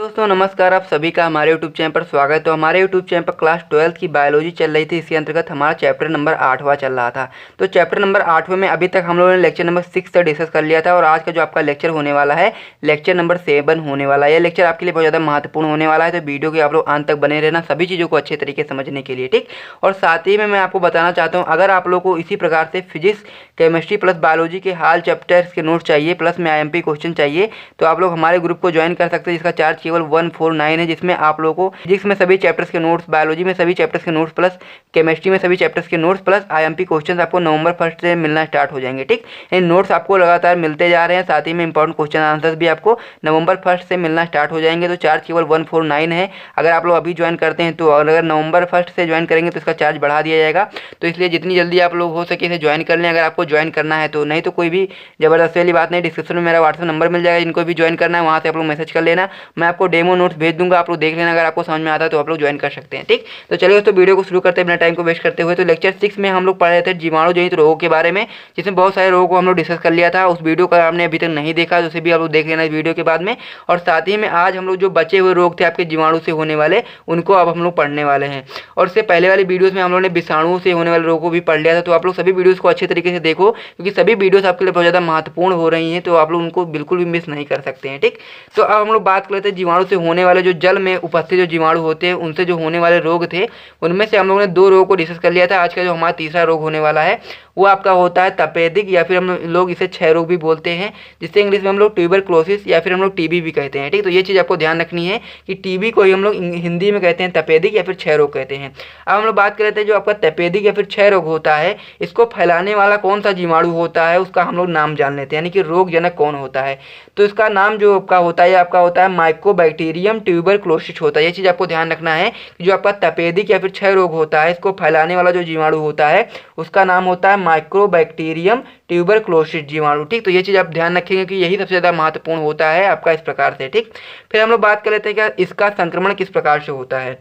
दोस्तों नमस्कार, आप सभी का हमारे YouTube चैनल पर स्वागत है। तो हमारे YouTube चैनल पर क्लास 12th की बायोलॉजी चल रही थी। इसके अंतर्गत हमारा चैप्टर नंबर 8वां चल रहा था। तो चैप्टर नंबर 8वें में अभी तक हम लोगों ने लेक्चर नंबर 6 तक डिस्कस कर लिया था और आज का जो आपका लेक्चर होने वाला है लेक्चर नंबर 7 होने वाला है। यह लेक्चर आपके लिए बहुत ज़्यादा महत्वपूर्ण होने वाला है, तो वीडियो के आप लोग अंत तक बने रहना सभी चीज़ों को अच्छे तरीके से समझने के लिए, ठीक। और साथ ही में मैं आपको बताना चाहता हूँ, अगर आप लोग को इसी प्रकार से फिजिक्स, केमिस्ट्री प्लस बायोलॉजी के हाल चैप्टर्स के नोट चाहिए प्लस में IMP क्वेश्चन चाहिए, तो आप लोग हमारे ग्रुप को ज्वाइन कर सकते हैं, जिसका चार्ज केवल 149 है, जिसमें आप लोगों को फिजिक्स में सभी चैप्टर्स के नोट्स, बायोलॉजी में सभी चैप्टर्स के नोट्स प्लस केमिस्ट्री में सभी चैप्टर्स के नोट्स प्लस IMP क्वेश्चन आपको नवंबर 1 से मिलना स्टार्ट हो जाएंगे, ठीक। इन नोट्स आपको लगातार मिलते जा रहे हैं, साथ ही में इंपॉर्टेंट क्वेश्चन आंसर्स भी आपको नवंबर 1 से मिलना स्टार्ट हो जाएंगे। तो चार्ज केवल 149 है। अगर आप लोग अभी ज्वाइन करते हैं तो, अगर नवंबर 1 से ज्वाइन करेंगे तो इसका चार्ज बढ़ा दिया जाएगा। तो इसलिए जितनी जल्दी आप लोग हो सके इसे ज्वाइन कर लें, अगर आपको ज्वाइन करना है तो। नहीं तो कोई भी ज़बरदस्ती वाली बात नहीं, डिस्क्रिप्शन में मेरा व्हाट्सएप नंबर मिल जाएगा, जिनको भी ज्वाइन करना है वहाँ से आप लोग मैसेज कर लेना। मैं आपको डेमो नोट्स भेज दूंगा, आप लोग देख लेना, अगर आपको समझ में आता है तो आप लोग ज्वाइन कर सकते हैं, ठीक। तो चलिए दोस्तों वीडियो को शुरू करते हैं बिना टाइम को वेस्ट करते हुए। तो लेक्चर 6 में हम लोग पढ़ रहे थे जीवाणु जनित रोगों के बारे में, जिसमें बहुत सारे रोगों को हम लोग डिस्कस कर लिया था। उस वीडियो का आपने अभी तक नहीं देखा तो उसे भी आप लोग देख लेना इस वीडियो के बाद में। और साथ ही में आज हम लोग जो बचे हुए रोग थे आपके जीवाणु से होने वाले, उनको अब हम लोग पढ़ने वाले हैं। और इससे पहले वाली वीडियोस में हम लोगों ने विषाणु से होने वाले रोगों को भी पढ़ लिया था। तो आप लोग सभी वीडियोस को अच्छे तरीके से देखो, क्योंकि सभी वीडियोस आपके लिए बहुत ज़्यादा महत्वपूर्ण हो रही हैं, तो आप लोग उनको बिल्कुल भी मिस नहीं कर सकते हैं, ठीक। तो अब हम लोग बात कर लेते हैं जीवाणु से होने वाले, जो जल में उपस्थित जो जीवाणु होते हैं उनसे जो होने वाले रोग थे, उनमें से हम लोगों ने 2 रोगों को डिस्कस कर लिया था। आज का जो हमारा तीसरा रोग होने वाला है वो आपका होता है तपेदिक, या फिर हम लोग इसे क्षय रोग भी बोलते हैं, जिससे इंग्लिश में हम लोग ट्यूबरक्लोसिस या फिर हम लोग TB भी कहते हैं, ठीक। तो ये चीज़ आपको ध्यान रखनी है कि TB को ही हम लोग हिंदी में कहते हैं तपेदिक या फिर क्षय रोग कहते हैं। अब हम लोग बात कर लेते हैं जो आपका तपेदिक या फिर क्षय रोग होता है, इसको फैलाने वाला कौन सा जीवाणु होता है उसका हम लोग नाम जान लेते हैं, यानी कि रोग जनक कौन होता है। तो इसका नाम जो आपका होता है, आपका होता है माइकोबैक्टीरियम ट्यूबरक्लोसिस होता है। ये चीज़ आपको ध्यान रखना है कि जो आपका तपेदिक या फिर क्षय रोग होता है, इसको फैलाने वाला जो जीवाणु होता है उसका नाम होता है माइक्रोबैक्टीरियम ट्यूबरक्लोसिस जीवाणु, ठीक। तो ये चीज़ आप ध्यान रखेंगे कि यही सबसे ज़्यादा महत्वपूर्ण होता है आपका इस प्रकार से, ठीक। फिर हम लोग बात कर लेते हैं कि इसका संक्रमण किस प्रकार से होता है,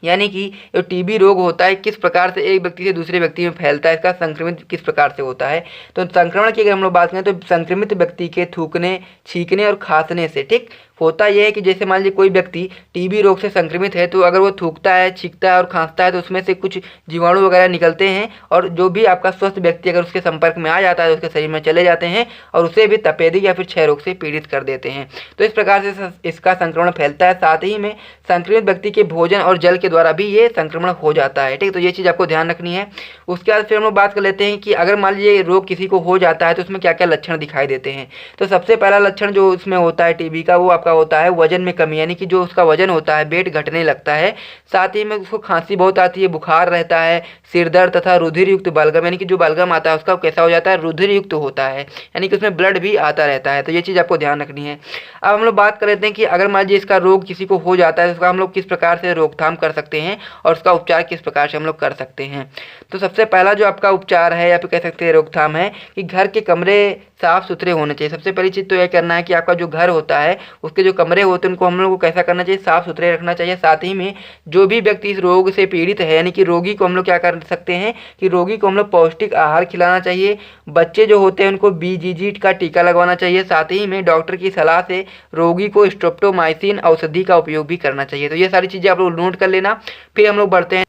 यानी कि जो TB रोग होता है किस प्रकार से एक व्यक्ति से दूसरे व्यक्ति में फैलता है, इसका संक्रमित किस प्रकार से होता है। तो संक्रमण की अगर हम लोग बात करें तो संक्रमित व्यक्ति के थूकने, छींकने और खांसने से, ठीक। होता यह है कि जैसे मान लीजिए कोई व्यक्ति TB रोग से संक्रमित है, तो अगर वो थूकता है, छींकता है और खांसता है तो उसमें से कुछ जीवाणु वगैरह निकलते हैं, और जो भी आपका स्वस्थ व्यक्ति अगर उसके संपर्क में आ जाता है तो उसके शरीर में चले जाते हैं और उसे भी तपेदिक या फिर क्षय रोग से पीड़ित कर देते हैं। तो इस प्रकार से इसका संक्रमण फैलता है। साथ ही में संक्रमित व्यक्ति के भोजन और जल के द्वारा भी ये संक्रमण हो जाता है, ठीक। तो ये चीज़ आपको ध्यान रखनी है। उसके बाद फिर हम लोग बात कर लेते हैं कि अगर मान लीजिए रोग किसी को हो जाता है तो उसमें क्या क्या लक्षण दिखाई देते हैं। तो सबसे पहला लक्षण जो उसमें होता है TB का, वो आपका होता है वजन में कमी, यानी कि जो उसका वजन होता है वेट घटने लगता है। साथ ही में उसको खांसी बहुत आती है, बुखार रहता है, सिर दर्द तथा रुधिर युक्त बलगम, यानी कि जो बलगम आता है उसका कैसा हो जाता है, रुधिर युक्त होता है, यानी कि उसमें ब्लड भी आता रहता है। तो ये चीज़ आपको ध्यान रखनी है। अब हम लोग बात कर लेते हैं कि अगर मान लीजिए इसका रोग किसी को हो जाता है तो उसका हम लोग किस प्रकार से रोकथाम कर सकते हैं और उसका उपचार किस प्रकार से हम लोग कर सकते हैं। तो सबसे पहला जो आपका उपचार है या फिर कह सकते हैं रोकथाम है कि घर के कमरे साफ सुथरे होने चाहिए। सबसे पहली चीज़ तो यह करना है कि आपका जो घर होता है उसके जो कमरे होते हैं उनको हम लोग को कैसा करना चाहिए, साफ सुथरे रखना चाहिए। साथ ही में जो भी व्यक्ति इस रोग से पीड़ित है, यानी कि रोगी को हम लोग क्या कर सकते हैं कि रोगी को हम लोग पौष्टिक आहार खिलाना चाहिए। बच्चे जो होते हैं उनको BCG का टीका लगवाना चाहिए। साथ ही में डॉक्टर की सलाह से रोगी को स्ट्रेप्टोमाइसिन औषधि का उपयोग भी करना चाहिए। तो ये सारी चीज़ें आप लोग नोट कर लेना। फिर हम लोग बढ़ते हैं।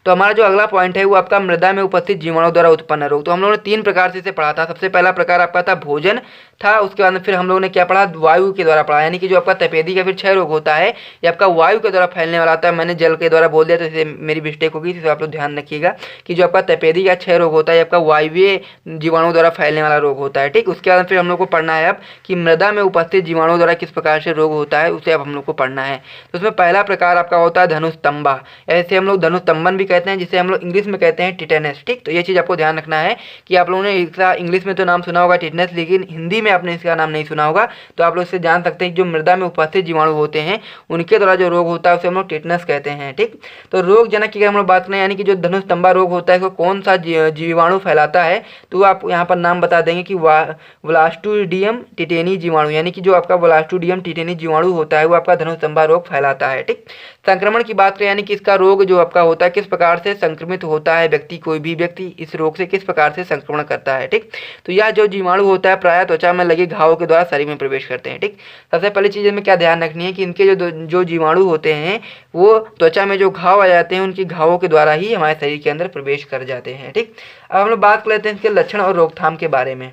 तो हमारा जो अगला पॉइंट है वो आपका मृदा में उपस्थित जीवाणु द्वारा उत्पन्न रोग। तो हम लोगों ने 3 प्रकार से इसे पढ़ा था। सबसे पहला प्रकार आपका था भोजन था, उसके बाद में फिर हम लोगों ने क्या पढ़ा, वायु के द्वारा पढ़ा, यानी कि जो आपका तपेदिक या फिर क्षय रोग होता है ये आपका वायु के द्वारा फैलने वाला आता है। मैंने जल के द्वारा बोल दिया तो इसे मेरी मिस्टेक होगी, इसे आप लोग ध्यान रखिएगा कि जो आपका तपेदिक या क्षय रोग होता है आपका वायवीय जीवाणु द्वारा फैलने वाला रोग होता है, ठीक। उसके बाद फिर हम लोग को पढ़ना है अब कि मृदा में उपस्थित जीवाणु द्वारा किस प्रकार से रोग होता है, उसे अब हम लोग को पढ़ना है। तो उसमें पहला प्रकार आपका होता है धनुस्तंभा, ऐसे हम लोग धनुस्तंभन भी कहते हैं, जिसे हम लोग इंग्लिश में कहते हैं टिटेनस, ठीक। तो ये चीज़ आपको ध्यान रखना है कि आप लोगों ने इसका इंग्लिश में तो नाम सुना होगा टिटेनस, लेकिन हिंदी में आपने इसका नाम नहीं सुना होगा। तो आप लोग इससे जान सकते हैं कि जो मृदा में उपस्थित जीवाणु होते हैं उनके द्वारा जो रोग होता है उसे हम लोग टिटेनस कहते हैं, ठीक। तो रोग जनक की हम लोग बात करें, यानी कि जो धनुस्तंभा रोग होता है इसको कौन सा जीवाणु फैलाता है, तो आप यहाँ पर नाम बता देंगे कि व्लास्टुडियम टिटेनी जीवाणु, यानी कि जो आपका व्लास्टुडियम टिटेनी जीवाणु होता है वो आपका धनुस्तंभा रोग फैलाता है, ठीक। संक्रमण की बात करें, यानी कि इसका रोग जो आपका होता है किस प्रकार प्रकार से संक्रमित होता है व्यक्ति, कोई भी व्यक्ति इस रोग से किस प्रकार से संक्रमण करता है। ठीक, तो यह जो जीवाणु होता है प्रायः त्वचा में लगे घावों के द्वारा शरीर में प्रवेश करते हैं। ठीक, सबसे पहली चीज़ में क्या ध्यान रखनी है कि इनके जो जीवाणु होते हैं वो त्वचा में जो घाव आ जाते हैं उनकी घावों के द्वारा ही हमारे शरीर के अंदर प्रवेश कर जाते हैं। ठीक, अब हम लोग बात कर लेते हैं इसके लक्षण और रोकथाम के बारे में।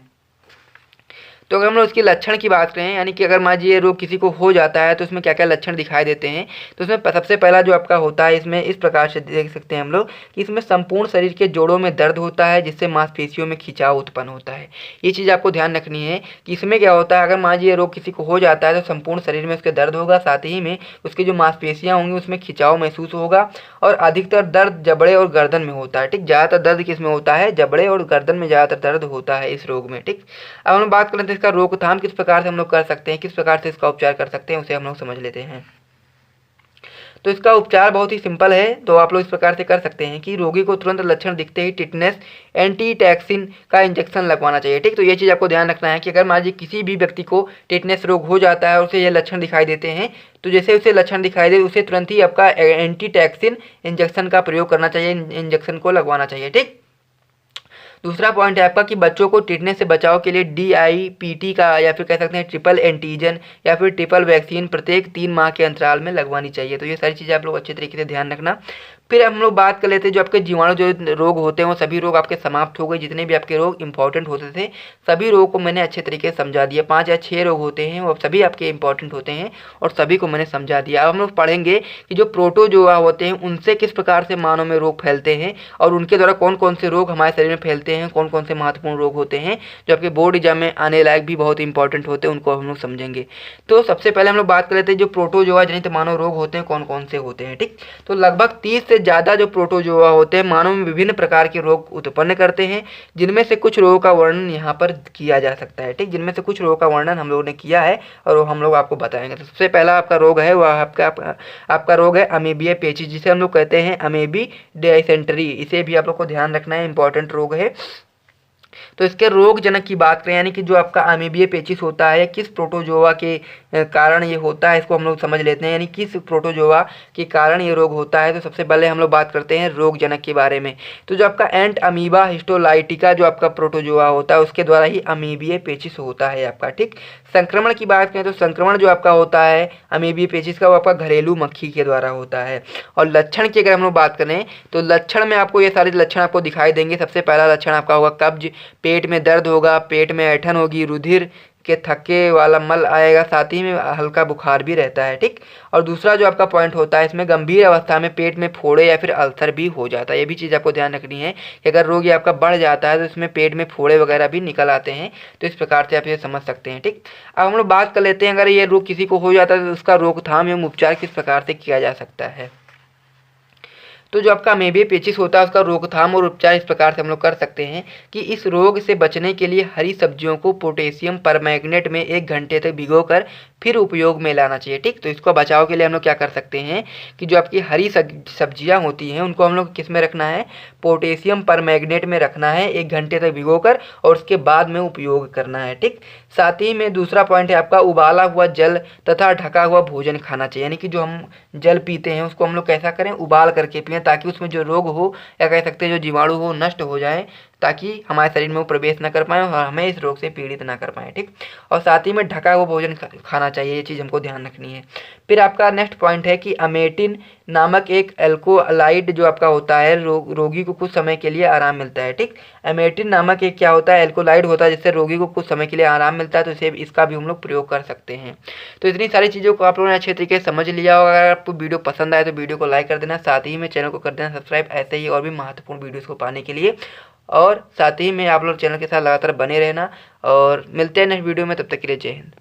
तो अगर हम लोग इसके लक्षण की बात करें, यानी कि अगर मान लीजिए ये रोग किसी को हो जाता है तो उसमें क्या क्या लक्षण दिखाई देते हैं, तो उसमें सबसे पहला जो आपका होता है, इसमें इस प्रकार से देख सकते हैं हम लोग कि इसमें संपूर्ण शरीर के जोड़ों में दर्द होता है जिससे मांसपेशियों में खिंचाव उत्पन्न होता है। ये चीज़ आपको ध्यान रखनी है कि इसमें क्या होता है, अगर मान लीजिए ये रोग किसी को हो जाता है तो संपूर्ण शरीर में उसके दर्द होगा, साथ ही में उसकी जो मांसपेशियाँ होंगी उसमें खिंचाव महसूस होगा और अधिकतर दर्द जबड़े और गर्दन में होता है। ठीक, ज़्यादातर दर्द किस में होता है, जबड़े और गर्दन में ज़्यादातर दर्द होता है इस रोग में। ठीक, अब हम बात करें तो इसका रोकथाम किस प्रकार से हम लोग कर सकते हैं, किस प्रकार से इसका उपचार कर सकते हैं, उसे हम लोग समझ लेते हैं। तो इसका उपचार बहुत ही सिंपल है। तो आप लोग इस प्रकार से कर सकते हैं कि रोगी को तुरंत लक्षण दिखते ही टिटनेस एंटीटैक्सिन का इंजेक्शन लगवाना चाहिए। ठीक, तो ये चीज़ आपको ध्यान रखना है कि अगर मान लीजिए किसी भी व्यक्ति को टिटनेस रोग हो जाता है और उसे ये लक्षण दिखाई देते हैं, तो जैसे उसे लक्षण दिखाई दे उसे तुरंत ही आपका एंटीटैक्सिन इंजेक्शन का प्रयोग करना चाहिए, इंजेक्शन को लगवाना चाहिए। ठीक, दूसरा पॉइंट है आपका कि बच्चों को टिटनेस से बचाव के लिए DIPT का या फिर कह सकते हैं ट्रिपल एंटीजन या फिर ट्रिपल वैक्सीन प्रत्येक 3 माह के अंतराल में लगवानी चाहिए। तो ये सारी चीज़ें आप लोग अच्छे तरीके से ध्यान रखना। फिर हम लोग बात कर लेते हैं जो आपके जीवाणु जो रोग होते हैं वो सभी रोग आपके समाप्त हो गए। जितने भी आपके रोग इंपॉर्टेंट होते थे सभी रोग को मैंने अच्छे तरीके से समझा दिया। 5 या 6 रोग होते हैं वो सभी आपके इंपॉर्टेंट होते हैं और सभी को मैंने समझा दिया। अब हम लोग पढ़ेंगे कि जो प्रोटोजोआ होते हैं उनसे किस प्रकार से मानव में रोग फैलते हैं और उनके द्वारा कौन कौन से रोग हमारे शरीर में फैलते हैं, कौन कौन से महत्वपूर्ण रोग होते हैं जो आपके बोर्ड एग्जाम में आने लायक भी बहुत इंपॉर्टेंट होते हैं, उनको हम लोग समझेंगे। तो सबसे पहले हम लोग बात कर लेते हैं जो प्रोटोजोआ जनित मानव रोग होते हैं कौन कौन से होते हैं। ठीक, तो लगभग 30 से ज़्यादा जो प्रोटोजोआ होते हैं मानव में विभिन्न प्रकार के रोग उत्पन्न करते हैं, जिनमें से कुछ रोगों का वर्णन यहाँ पर किया जा सकता है। ठीक, जिनमें से कुछ रोगों का वर्णन हम लोगों ने किया है और वो हम लोग आपको बताएंगे। तो सबसे पहला आपका रोग है वह आपका रोग है अमीबिया पेचिस, जिसे हम लोग कहते हैं अमीबी डिसेंट्री। इसे भी आप लोग को ध्यान रखना है, इंपॉर्टेंट रोग है। तो इसके रोग जनक की बात करें, यानी कि जो आपका अमीबिया पेचिस होता है किस प्रोटोजोआ के कारण ये होता है, इसको हम लोग समझ लेते हैं, यानी किस प्रोटोजोआ के कारण ये रोग होता है। तो सबसे पहले हम लोग बात करते हैं रोग जनक के बारे में। तो जो आपका एंट अमीबा हिस्टोलाइटिका जो आपका प्रोटोजोआ होता है उसके द्वारा ही अमीबिया पेचिस होता है आपका। ठीक, संक्रमण की बात करें तो संक्रमण जो आपका होता है अमीबिया पेचिस का वो आपका घरेलू मक्खी के द्वारा होता है। और लक्षण की अगर हम लोग बात करें तो लक्षण में आपको ये सारे लक्षण आपको दिखाई देंगे। सबसे पहला लक्षण आपका होगा कब्ज, पेट में दर्द होगा, पेट में ऐंठन होगी, रुधिर के थक्के वाला मल आएगा, साथ ही में हल्का बुखार भी रहता है। ठीक, और दूसरा जो आपका पॉइंट होता है इसमें गंभीर अवस्था में पेट में फोड़े या फिर अल्सर भी हो जाता है। ये भी चीज़ आपको ध्यान रखनी है कि अगर रोग ये आपका बढ़ जाता है तो इसमें पेट में फोड़े वगैरह भी निकल आते हैं। तो इस प्रकार से आप ये समझ सकते हैं। ठीक, अब हम लोग बात कर लेते हैं अगर ये रोग किसी को हो जाता है तो उसका रोकथाम एवं उपचार किस प्रकार से किया जा सकता है। तो जो आपका अमीबिया पेचिस होता है उसका रोकथाम और उपचार इस प्रकार से हम लोग कर सकते हैं कि इस रोग से बचने के लिए हरी सब्जियों को पोटेशियम परमैंगनेट में 1 घंटे तक भिगोकर फिर उपयोग में लाना चाहिए। ठीक, तो इसको बचाव के लिए हम लोग क्या कर सकते हैं कि जो आपकी हरी सब्जियां होती हैं उनको हम लोग किस में रखना है, पोटेशियम परमैंगनेट में रखना है 1 घंटे तक भिगोकर और उसके बाद में उपयोग करना है। ठीक, साथ ही में दूसरा पॉइंट है आपका उबाला हुआ जल तथा ढका हुआ भोजन खाना चाहिए। यानी कि जो हम जल पीते हैं उसको हम लोग कैसा करें, उबाल करके पिएं ताकि उसमें जो रोग हो या कह सकते हैं जो जीवाणु हो नष्ट हो जाए, ताकि हमारे शरीर में वो प्रवेश न कर पाए और हमें इस रोग से पीड़ित ना कर पाए। ठीक, और साथ ही में ढका हुआ भोजन खाना चाहिए, ये चीज़ हमको ध्यान रखनी है। फिर आपका नेक्स्ट पॉइंट है कि अमेटिन नामक एक एल्कोलाइड जो आपका होता है रोगी को कुछ समय के लिए आराम मिलता है। ठीक, अमेटिन नामक एक क्या होता है, एल्कोलाइड होता है जिससे रोगी को कुछ समय के लिए आराम मिलता है। तो इसका भी हम लोग प्रयोग कर सकते हैं। तो इतनी सारी चीज़ों को आप लोगों ने अच्छे तरीके से समझ लिया होगा। अगर आपको वीडियो पसंद आए तो वीडियो को लाइक कर देना, साथ ही में चैनल को कर देना सब्सक्राइब ऐसे ही और भी महत्वपूर्ण वीडियोज़ को पाने के लिए। और साथ ही में आप लोग चैनल के साथ लगातार बने रहना और मिलते हैं नेक्स्ट वीडियो में। तब तक के लिए जय हिंद।